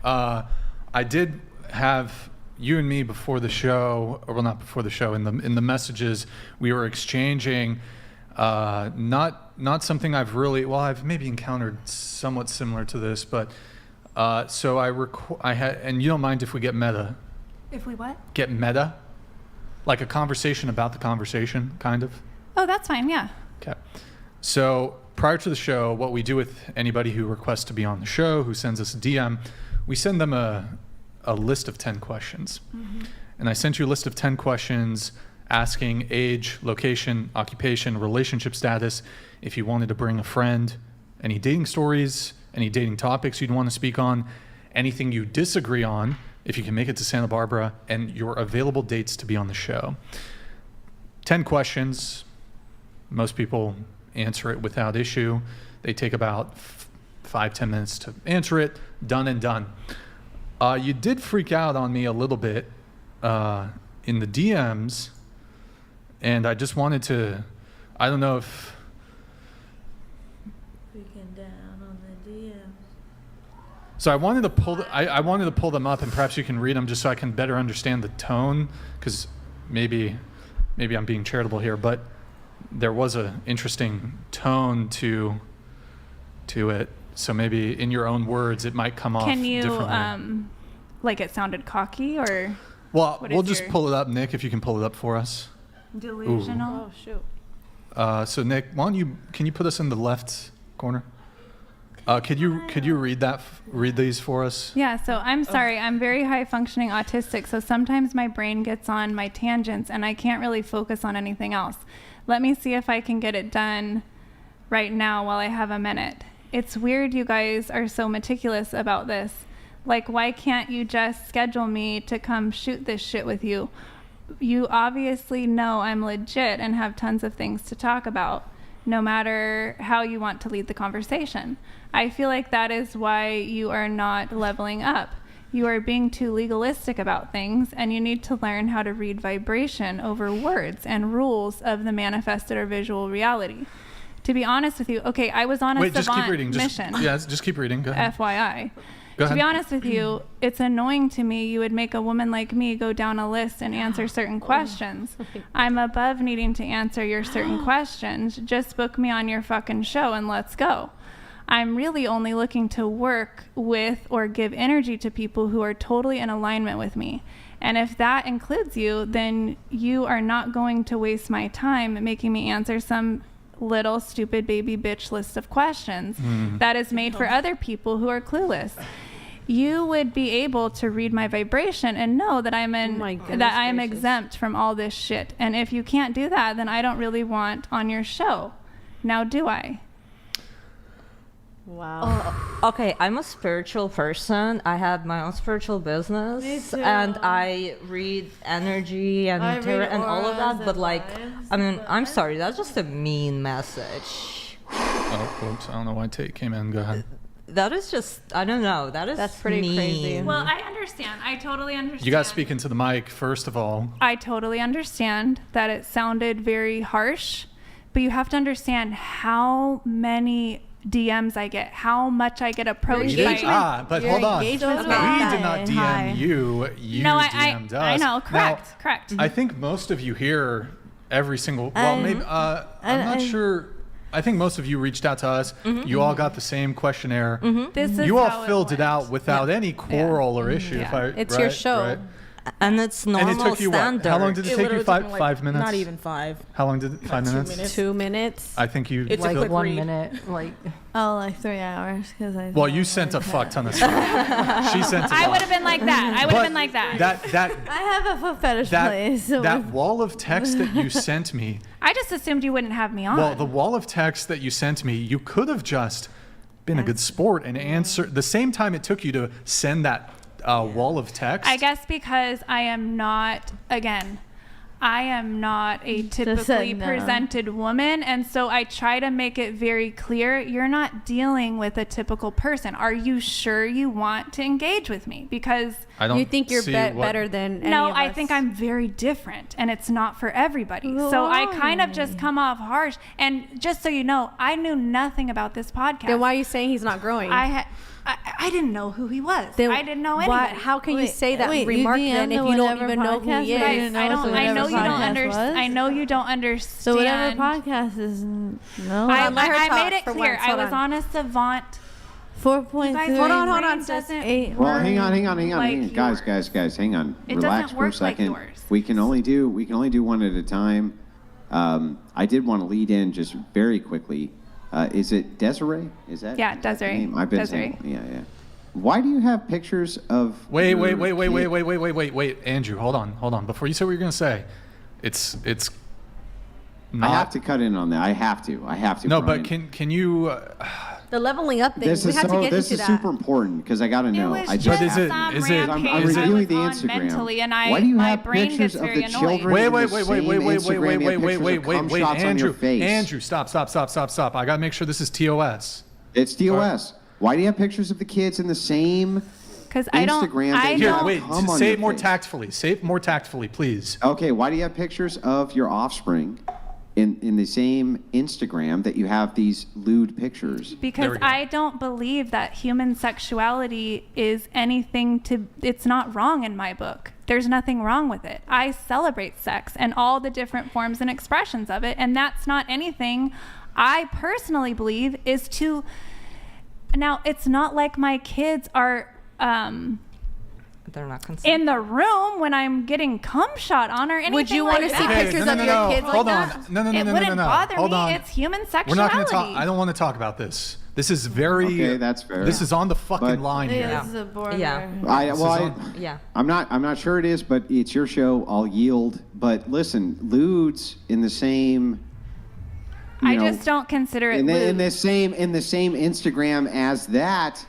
I did have you and me before the show, or well, not before the show. In the messages we were exchanging, not something I've maybe encountered somewhat similar to this, but so I had, and you don't mind if we get meta? If we what? Get meta, like a conversation about the conversation, kind of. Oh, that's fine. Yeah. Okay. So prior to the show, what we do with anybody who requests to be on the show, who sends us a DM, we send them a list of 10 questions. Mm-hmm. And I sent you a list of 10 questions asking age, location, occupation, relationship status, if you wanted to bring a friend, any dating stories, any dating topics you'd want to speak on, anything you disagree on, if you can make it to Santa Barbara, and your available dates to be on the show. 10 questions. Most people answer it without issue. They take about 5-10 minutes to answer it. Done and done. You did freak out on me a little bit in the DMs, and I just wanted to, I don't know if... Freaking down on the DMs. So I wanted to pull them up, and perhaps you can read them just so I can better understand the tone, because maybe I'm being charitable here, but there was an interesting tone to it. So maybe in your own words, it might come off differently. Can you, like it sounded cocky, or? Well, we'll just pull it up. Nick, if you can pull it up for us. Delusional. Oh, shoot. So Nick, can you put us in the left corner? Could you read these for us? Yeah, so I'm sorry. I'm very high functioning autistic, so sometimes my brain gets on my tangents and I can't really focus on anything else. Let me see if I can get it done right now while I have a minute. It's weird you guys are so meticulous about this. Like, why can't you just schedule me to come shoot this shit with you? You obviously know I'm legit and have tons of things to talk about, no matter how you want to lead the conversation. I feel like that is why you are not leveling up. You are being too legalistic about things, and you need to learn how to read vibration over words and rules of the manifested or visual reality. To be honest with you, okay, I was on a savant mission. Just keep reading. Go ahead. FYI. Go ahead. To be honest with you, it's annoying to me you would make a woman like me go down a list and answer certain questions. I'm above needing to answer your certain questions. Just book me on your fucking show and let's go. I'm really only looking to work with or give energy to people who are totally in alignment with me. And if that includes you, then you are not going to waste my time making me answer some little stupid baby bitch list of questions that is made for other people who are clueless. You would be able to read my vibration and know that I am exempt from all this shit. And if you can't do that, then I don't really want on your show. Now, do I? Wow. Okay, I'm a spiritual person. I have my own spiritual business. Me too. And I read energy and tarot and all of that. But like, I mean, I'm sorry, that's just a mean message. Oh, oops, I don't know why Tate came in. Go ahead. That is just, I don't know. That's pretty mean. crazy. Well, I understand. I totally understand. You got to speak into the mic, first of all. I totally understand that it sounded very harsh, but you have to understand how many DMs I get, how much I get approached by. But hold on. We did engagement's not DM high. you. You No, DM'd us. I know. Correct. I think most of you here, every single, well, maybe, I'm not sure. I think most of you reached out to us. You all got the same questionnaire. This is You how all filled it went. out without any quarrel or issue. Yeah. It's your show. Right? And it's normal And it took you standard. what? How long did it take you? literally took me, 5 minutes? Not even 5. How long did it? 5 minutes? 2 minutes. I think you. It's a filled- quick One read. minute, like Oh, like 3 hours. Well, you sent a fuck ton of stuff. She sent. I would have been like that. That I have a foot fetish place. So that wall of text that you sent me. I just assumed you wouldn't have me on. Well, the wall of text that you sent me, you could have just been a good sport and answered the same time it took you to send that wall of text. I guess because I am not a typically no. presented woman, and so I try to make it very clear you're not dealing with a typical person. Are you sure you want to engage with me? Because I don't You think you're see better than any no, of I us. think I'm very different, and it's not for everybody. So I kind of just come off harsh. And just so you know, I knew nothing about this podcast. Then why are you saying he's not growing? I didn't know who he was. Then I didn't know why- anything. How can you say that wait, remark you then DM'd if the you don't whatever even know who podcast he you is? didn't know what the I know whatever you don't podcast understand. was? I know you don't understand. So whatever podcast is no. let her I talk made it for clear. once. I Hold was on. on a savant. 4.3. Guys, Hold my on, brain sis. doesn't Eight. Well, hang on, like guys, yours. hang on. It Relax doesn't for a work like second. yours. We can only do one at a time. I did want to lead in just very quickly. Is it Desiree? Is that? Yeah, is that the Desiree. name? I've been Desiree. saying, yeah. Why do you have pictures of? Wait, your wait, kid? Andrew, hold on. Before you say what you're gonna say, it's I not. have to cut in on that. I have to. No, Brian. but can you? The leveling up thing. This We is had to get this into is that. super important because I got to It know. was I just is it- some is it- rampage I'm is it- I reviewing was the on Instagram. mentally, and Why do you my have brain pictures gets of very the annoyed. children? Wait, in the wait, same Instagram, you have pictures of cum shots on your face. Andrew, stop. I gotta make sure this is TOS. It's TOS. Why do you have pictures of the kids in the same Because I don't. Instagram? I that you Here, have don't. wait. cum on Say your it more face? tactfully. Say it more tactfully, please. Okay, why do you have pictures of your offspring in the same Instagram that you have these lewd pictures? There Because we go. I don't believe that human sexuality is anything to. It's not wrong in my book. There's nothing wrong with it. I celebrate sex and all the different forms and expressions of it, and that's not anything I personally believe is to. Now, it's not like my kids are They're not consent. in the room when I'm getting cum shot on or anything. Would you like want to see that. Okay, pictures no, of no, your no. kids Hold like on. that? No. It wouldn't bother Hold me. on. It's human We're sexuality. not going to talk. I don't want to talk about this. This is very. Okay, that's fair. This is on the fucking But- line Yeah, here. this is a border. Yeah. I, I'm not sure it is, but it's your show. I'll yield. But listen, lewds in the same. I just don't consider it in lewd. the same Instagram as that.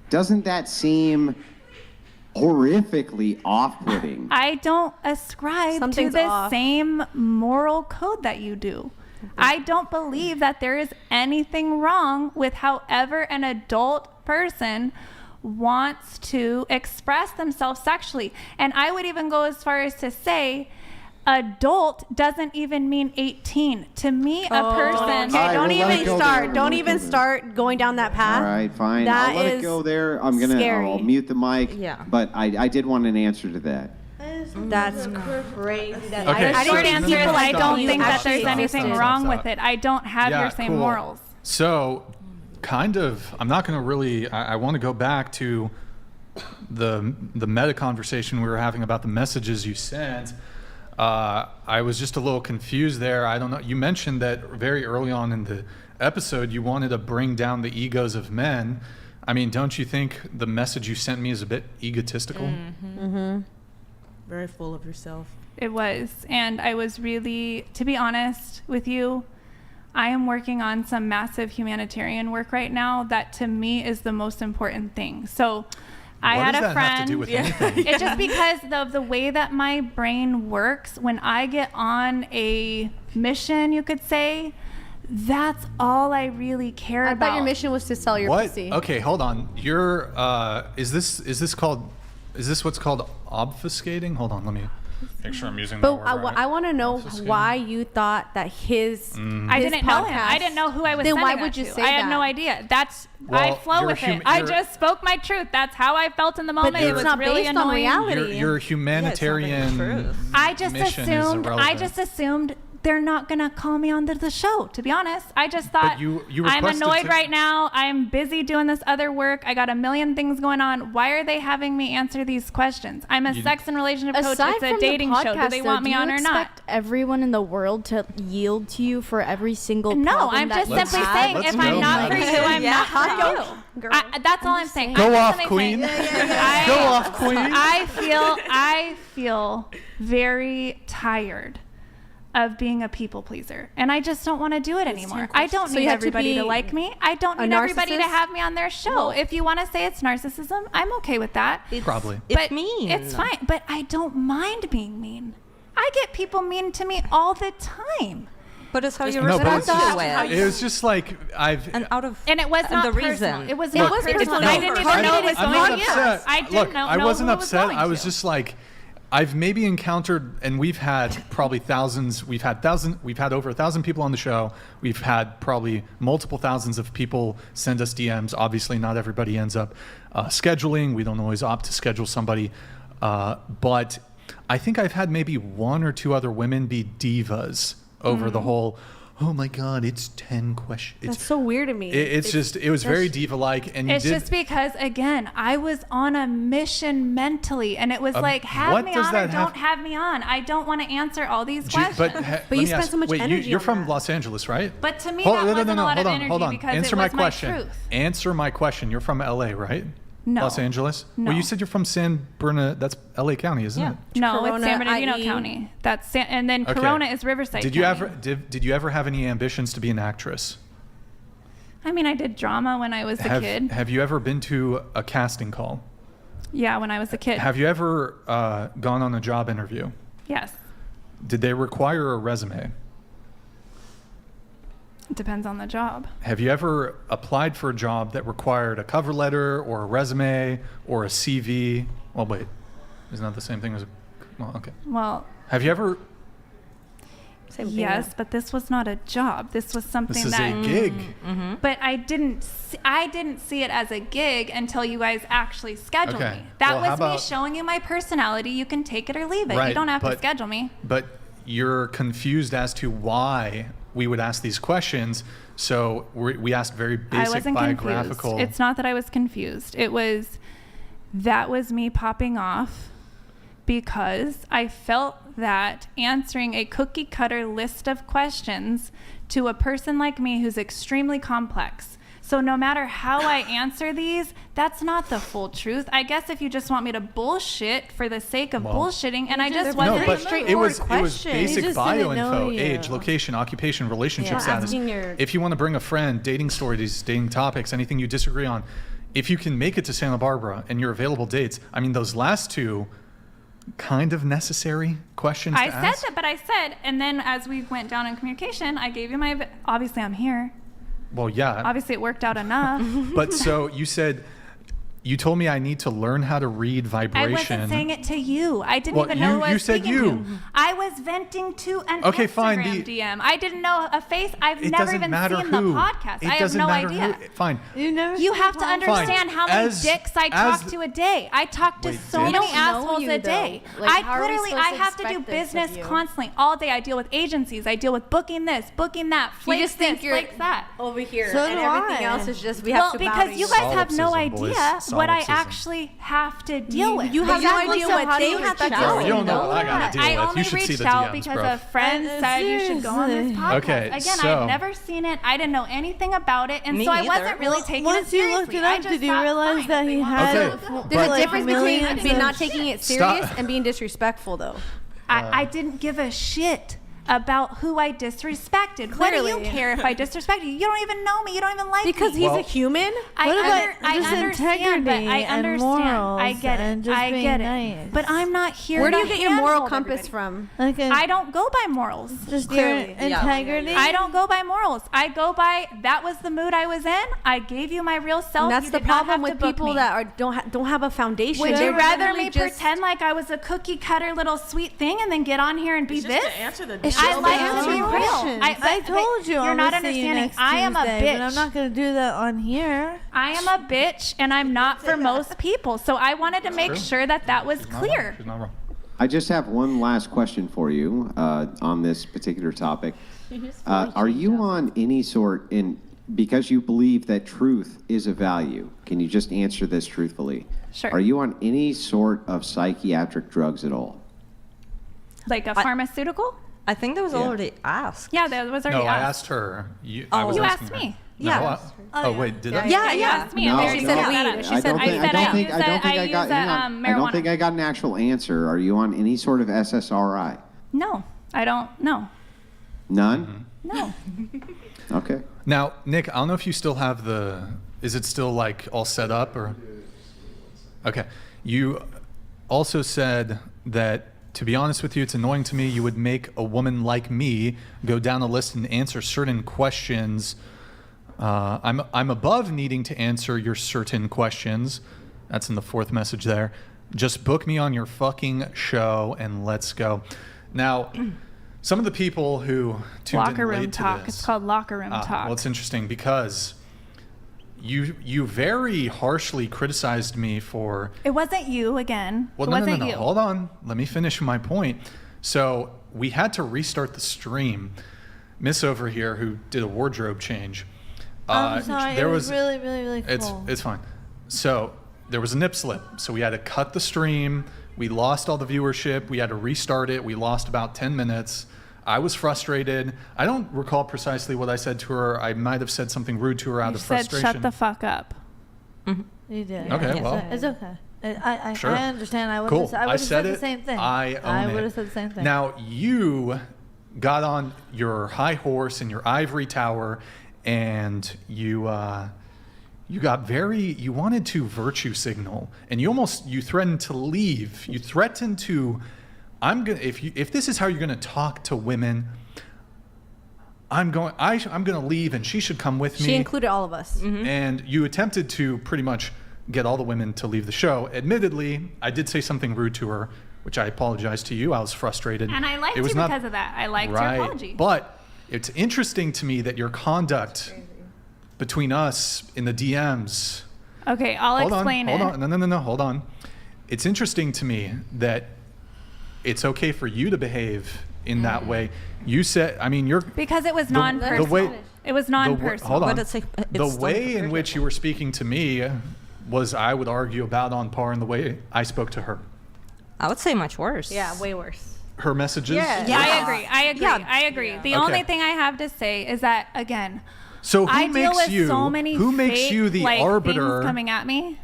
Doesn't that seem horrifically off-putting? I don't ascribe Something's to the off. same moral code that you do. I don't believe that there is anything wrong with however an adult person wants to express themselves sexually. And I would even go as far as to say adult doesn't even mean 18. To me, a person... All Okay, right, don't we'll let it even go start. there. Don't We'll let it even go there. start going down that path. All right, fine. That I'll let it is go there. I'll scary. mute the mic. Yeah. But I did want an answer to that. That's crazy. That Okay, I Short didn't answer think is people I like don't you think that actually there's anything existed. wrong Stop. with it. I don't have your same cool. morals. So, kind of, I'm not going to really. I want to go back to the meta conversation we were having about the messages you sent. I was just a little confused there. I don't know. You mentioned that very early on in the episode, you wanted to bring down the egos of men. I mean, don't you think the message you sent me is a bit egotistical? Very full of yourself. It was. And I was really, to be honest with you, I am working on some massive humanitarian work right now that to me is the most important thing. So I What had does a that friend. have to do with anything? It's just because of the way that my brain works, when I get on a mission, you could say, that's all I really care I about. thought your mission was to sell your What? pussy. Okay, hold on. You're is this what's called obfuscating? Hold on, let me make sure I'm using that But word right. I want to know Obfuscating. why you thought that his. I his didn't know him. I podcast- didn't know who I was Then why sending would that you to. say I had that? no idea. That's I Well, flow you're with hum- it. I you're- just spoke my truth. That's how I felt in the moment. it's It was not really based on annoying. reality. Your humanitarian truth. I just mission is assumed. I irrelevant. just assumed they're not gonna call me on the show. To be honest, I just thought you I'm requested annoyed to- right now. I'm busy doing this other work. I got a million things going on. Why are they having me answer these questions? I'm a You- sex and relationship coach. Aside It's a from dating the show. podcast, Do they want though, me do on you or not? expect everyone in the world to yield to you for every single No, problem I'm that just you Let's- simply have? saying let's if go. I'm not for you, I'm not for you. Girl. That's all I'm saying. Go I'm just off, gonna queen. say- Go off, queen. I feel very tired of being a people pleaser, and I just don't want to do it anymore. I don't So need you have to everybody to be like me. I don't a need everybody to narcissist? have me on their show. Well- If you want to say it's narcissism, I'm okay with that. Probably. It's But mean. It's fine, but I don't mind being mean. I get people mean to me all the time. But it's how you No, but respond it's to just, it. it was just like And out of And it was not the personal. reason. It was It not was personal. personal. I didn't even know it was I'm going not to. upset. I didn't Look, know I wasn't who it was upset. going I was to. just like, I've maybe encountered, and we've had probably thousands. We've had over 1,000 people on the show. We've had probably multiple thousands of people send us DMs. Obviously, not everybody ends up scheduling. We don't always opt to schedule somebody, but I think I've had maybe one or two other women be divas over the whole. Oh my God, it's 10 questions. That's so weird to me. It was very diva-like, and It's just because, again, I was on a mission mentally, and it was like, have what me does on or that have- don't have me on. I don't want to answer all these questions. But you spent so much energy You're on from that. Los Angeles, right? But to me, that wasn't a lot of energy hold on. because Answer it my was question. my truth. Answer my question. You're from LA, right? No. Los Angeles? No. Well, you said you're from San Bernardino. That's LA County, isn't Yeah. it? No, Corona, it's San Bernardino IE. County. And then Okay. Corona is Riverside Did County. you ever have any ambitions to be an actress? I mean, I did drama when I was a kid. Have you ever been to a casting call? Yeah, when I was a kid. Have you ever gone on a job interview? Yes. Did they require a resume? It depends on the job. Have you ever applied for a job that required a cover letter or a resume or a CV? Well, wait, isn't that the same thing as a? Well, okay. Well, Have you ever? Same thing. yes, but this was not a job. This was something This is that. a gig. But I didn't see it as a gig until you guys actually scheduled Okay. me. That Well, how was me about- showing you my personality. You can take it or leave it. Right, You don't have to but- schedule me. But you're confused as to why we would ask these questions. So we asked very I basic wasn't biographical. confused. It's not that I was confused. That was me popping off because I felt that answering a cookie cutter list of questions to a person like me who's extremely complex. So no matter how I answer these, that's not the full truth. I guess if you just want me to bullshit for the sake of Well- bullshitting, and I just no, wasn't. but straightforward it was question. basic He just bio didn't know info, you. age, location, occupation, relationship Yeah, status. asking your- If you want to bring a friend, dating stories, dating topics, anything you disagree on, if you can make it to Santa Barbara and your available dates, I mean, those last two kind of necessary questions I to said ask. that, but I said, and then as we went down in communication, I gave you my. Obviously, I'm here. Well, yeah. Obviously, it worked out enough. But so you said, you told me I need to learn how to read I vibration. wasn't saying it to you. I didn't Well, even know who I you was said speaking you. to. I was venting to an Okay, Instagram fine, DM. I didn't know a face. I've It never doesn't even matter seen who. the podcast. It I have doesn't no matter idea. who. Fine. You never. You seen have to the podcast? understand how many As- dicks I as- talk to a day. I talk to Wait, so dicks? many We don't know assholes you, a day. though. Like, how I are we literally, supposed I to have to do expect this of business you? constantly all day. I deal with agencies. I deal with booking this, booking that, flakes just think this, you're- flakes that. Over here, So and do everything I. else is just we have Well, to bow because to you guys have no Solipsism, boys. idea what I Solipsism. actually have to deal with. You have no Exactly. idea So what how do they you have to expect deal us with. to You don't know know what I gotta deal I with. only You should see reached the out DMs, because bro. a friend said you should go on this Seriously. podcast. Okay, Again, so- I've never seen it. I didn't know anything about it, and Me so I neither. wasn't really taking it Once you seriously. looked it I up, just did you thought, realize fine, that they he want had? to Okay, know. There's But- a difference between Millions being of not taking it Stop. serious and being disrespectful, though. I didn't give a shit about who I disrespected. What do you Clearly. care if I disrespect you? You don't even know me. You don't even like Because me. he's Well- a human. I, What about I just understand, but I integrity and understand. morals I get and it. just I being get it. nice? But I'm not here. Where do to you get your moral handhold compass everybody. from? Like a, I don't go by morals. just Clearly. your integrity. I don't go by morals. I go by that was the mood I was in. I gave you my real self. And that's You the did not problem have to with book people me. that are don't have a foundation. Would They're you rather literally me just- pretend like I was a cookie cutter little sweet thing and then get on here and be It's just this? to answer the It's I just like to to answer be your real. questions. I told you You're I'm not gonna see you understanding. next I am a Tuesday, bitch. but I'm not gonna do that on here. I am a bitch, and I'm not for most people. So I wanted to make true. sure that was She's not wrong. clear. She's not wrong. I just have one last question for you on this particular topic. Are you on any sort because you believe that truth is a value? Can you just answer this truthfully? Sure. Are you on any sort of psychiatric drugs at all? Like a pharmaceutical? I think that was Yeah. already asked. Yeah, that was already No, I asked. asked her. I was You asking asked her. me. No, Yeah. oh, wait, did I? Yeah, You yeah. asked me, and No, then she no. said She said that. weed. I don't I think said I I don't think I got. use hang on. I marijuana. don't think I got an actual answer. Are you on any sort of SSRI? No, I don't. No, None. no. Okay. Now, Nick, I don't know if you still have is it still like all set up or? Okay. You also said that, to be honest with you, it's annoying to me. You would make a woman like me go down a list and answer certain questions. I'm above needing to answer your certain questions. That's in the fourth message there. Just book me on your fucking show and let's go. Now, some of the people who tuned Locker in room late to talk. this, It's called locker room talk. well, it's interesting because you very harshly criticized me for. It wasn't you again. Well, it no, wasn't no. you. Hold on. Let me finish my point. So we had to restart the stream. Miss over here, who did a wardrobe change. I'm sorry. There it was really, really, really cool. It's fine. So there was a nip slip. So we had to cut the stream. We lost all the viewership. We had to restart it. We lost about 10 minutes. I was frustrated. I don't recall precisely what I said to her. I might have said something rude to her out You of said, frustration. shut the fuck up. You did. Okay, Yeah. well. It's okay. I Sure. understand. I would Cool. have I I would have said said it. the same thing. I own would it. have said the same thing. Now, you got on your high horse in your ivory tower and you wanted to virtue signal and you threatened to leave. You threatened to, if this is how you're going to talk to women, I'm going to leave and she should come with me. She included all of us. And you attempted to pretty much get all the women to leave the show. Admittedly, I did say something rude to her, which I apologize to you. I was frustrated. And I liked It you was because of that. I liked your apology. But it's interesting to me that your conduct between us in the DMs. Okay, I'll explain it. Hold on. No. Hold on. It's interesting to me that it's okay for you to behave in that way. You said, you're Because it was non-personal. the way It was non-personal. hold on. But it's The still way in perfect. which you were speaking to me was, I would argue, about on par in the way I spoke to her. I would say much worse. Yeah, way worse. Her messages. Yeah. Yeah, I agree. Yeah. The only thing I have to say is that, again, So I who deal makes with you? so many Who makes fake, you the like, arbiter? things coming at me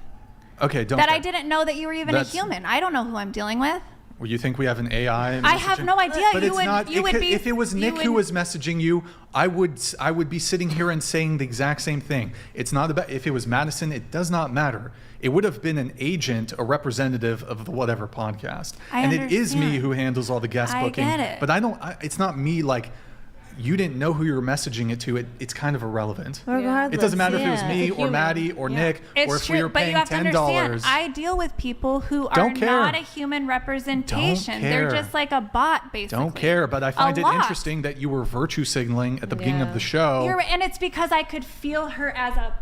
Okay, don't. that I care. didn't know that you were even a That's- human. I don't know who I'm dealing with. Well, you think we have an AI? I have messaging? no idea. But You it's would- not. you would be- If it was you Nick who would- was messaging you, I would be sitting here and saying the exact same thing. It's not about. If it was Madison, it does not matter. It would have been an agent, a representative of the whatever podcast, I and it is me understand. who handles all the guest I booking. get it. But I don't. It's not me. Like, you didn't know who you were messaging it to. It's kind of irrelevant. Regardless, It doesn't matter if it was yeah. me It's a or human. Maddie or Nick, It's or if true, we were but you paying have to $10. understand, I deal with people who are Don't care. not a human representation. They're care. just like a bot, basically. Don't care, but I find it lot. interesting that you were virtue signaling at the beginning of Yeah. the show. You're right, and it's because I could feel her as a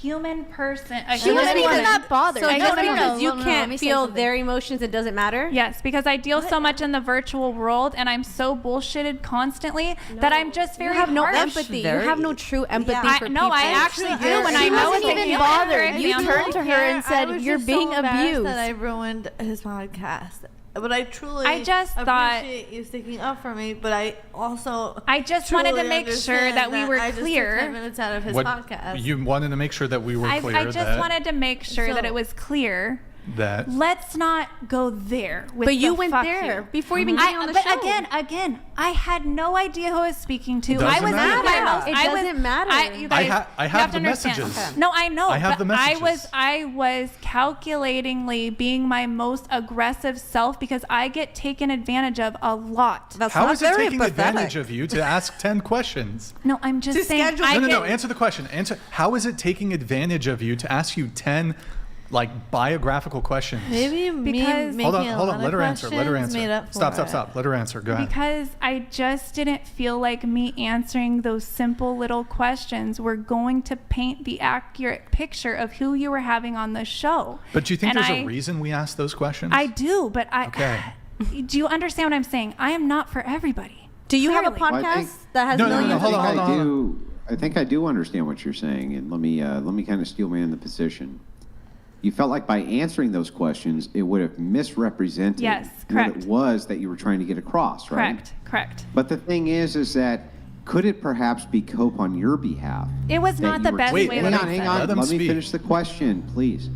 human person. She wasn't even that bothered. So No, just no, no, because no, you no, no, let me can't say feel something. their emotions, it doesn't matter? Yes, because I deal so much in the virtual world, and I'm so bullshitted constantly that I'm just very You have no harsh. empathy. You very- have no true empathy Yeah. for No, people. I actually do, and She I know wasn't it's a even human bothered. for You example. turned to her and said, I was "You're just being so embarrassed abused." that I ruined his podcast. But I truly I just thought- appreciate you sticking up for me. But I also I just wanted to truly make sure understand that we were I just took clear. 10 minutes out of his What podcast. you wanted to make sure that we were clear I just that wanted to make sure that So- it was clear. that Let's not go there. With But you the went fuck there you. before even getting on the show. But again, I had no idea who I was speaking to. Doesn't I was matter. my most. It I was, doesn't matter. You I guys, I you have to the understand. messages. No, I know. I have but the messages. I was calculatingly being my most aggressive self because I get taken advantage of a lot. That's How not is it very taking pathetic. advantage of you to ask 10 questions? No, I'm just To saying. schedule- I No, get, answer the question. How is it taking advantage of you to ask you 10 biographical questions? Maybe me Because- making Hold on, a hold lot on. of Let her answer. Let her questions made answer. up for Stop. Let her answer. Go ahead. Because I just didn't feel like me answering those simple little questions were going to paint the accurate picture of who you were having on the show. But do you think And there's a reason we asked those questions? I do, but Okay. Do you understand what I'm saying? I am not for everybody. Do you have a Clearly. podcast Well, I think- that has No, no, millions no, of hold on, I hold do. I think I do understand what you're saying, and let me kind of steel man the position. You felt like by answering those questions, it would have misrepresented Yes, what correct. it was that you were trying to get across, right? Correct. But the thing is that could it perhaps be cope on your behalf? It was that not you the were- best Wait, way Hang that on, I hang said on. Let them Let me speak. finish the question, please.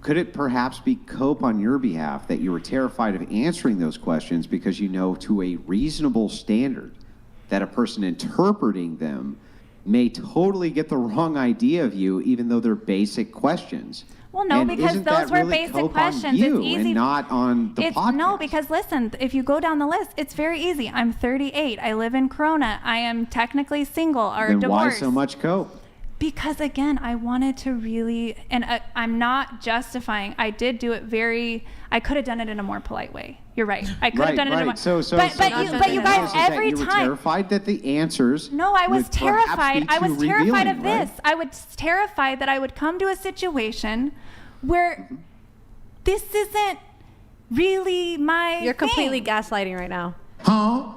Could it perhaps be cope on your behalf that you were terrified of answering those questions because you know to a reasonable standard that a person interpreting them may totally get the wrong idea of you, even though they're basic questions? Well, no, And because isn't those that were really basic cope questions. on you It's easy. and not on the It's podcast. no, because listen, if you go down the list, it's very easy. I'm 38. I live in Corona. I am technically single or then why divorced. so much cope? Because again, I wanted to really, and I'm not justifying. I did do it I could have done it in a more polite way. You're right. I could have done it in a more. But you guys, every you were time. terrified that the answers. No, I was would perhaps terrified. be I was too terrified of revealing, this. right? I was terrified that I would come to a situation where this isn't really my You're completely thing. gaslighting right now. Huh?